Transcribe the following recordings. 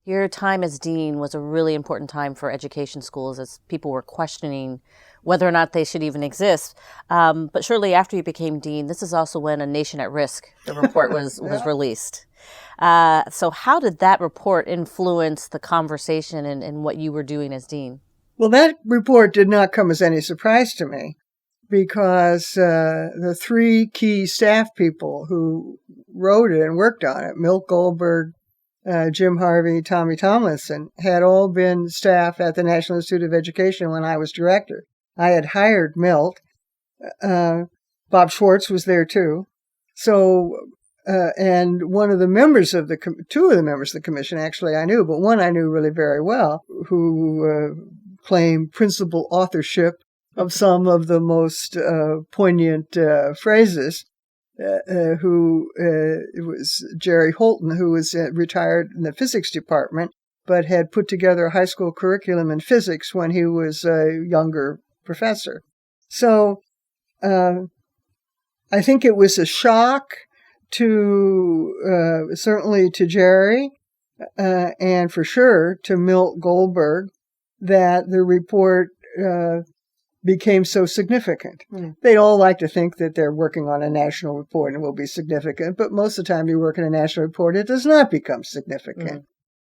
Your time as dean was a really important time for education schools as people were questioning whether or not they should even exist. But shortly after you became dean, this is also when A Nation at Risk, the report was released. So how did that report influence the conversation and what you were doing as dean? Well, that report did not come as any surprise to me because the three key staff people who wrote it and worked on it, Milt Goldberg, Jim Harvey, Tommy Tomlinson, had all been staff at the National Institute of Education when I was director. I had hired Milt. Bob Schwartz was there too. So, and one of the members of two of the members of the commission, actually I knew, but one I knew really very well, who claimed principal authorship of some of the most poignant phrases. Who was Jerry Holton, who was retired in the physics department, but had put together a high school curriculum in physics when he was a younger professor. So I think it was a shock to certainly to Jerry and for sure to Milt Goldberg that the report became so significant. They'd all like to think that they're working on a national report and it will be significant, but most of the time you work on a national report, it does not become significant.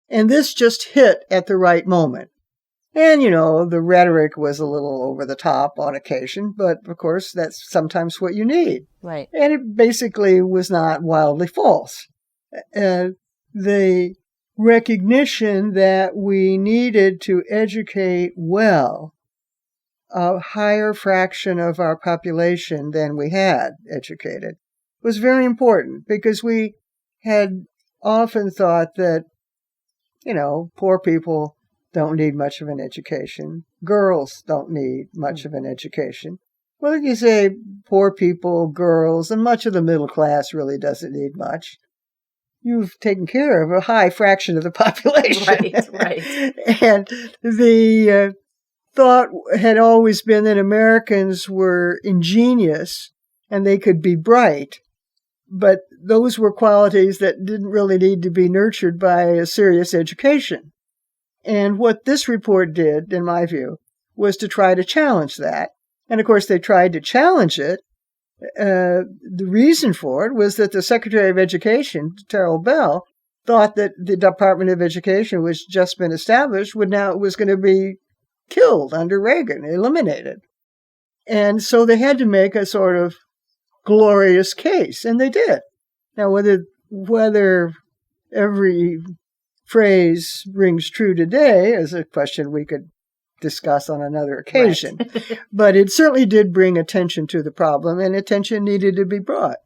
And this just hit at the right moment. And, the rhetoric was a little over the top on occasion, but of course that's sometimes what you need. Right. And it basically was not wildly false. The recognition that we needed to educate well a higher fraction of our population than we had educated was very important because we had often thought that, poor people don't need much of an education. Girls don't need much of an education. Well, if you say poor people, girls, and much of the middle class really doesn't need much, you've taken care of a high fraction of the population. Right. And the thought had always been that Americans were ingenious and they could be bright, but those were qualities that didn't really need to be nurtured by a serious education. And what this report did, in my view, was to try to challenge that. And of course, they tried to challenge it. The reason for it was that the Secretary of Education, Terrell Bell, thought that the Department of Education, which had just been established, was going to be killed under Reagan, eliminated. And so they had to make a sort of glorious case, and they did. Now, whether every phrase rings true today is a question we could discuss on another occasion. Right. But it certainly did bring attention to the problem, and attention needed to be brought.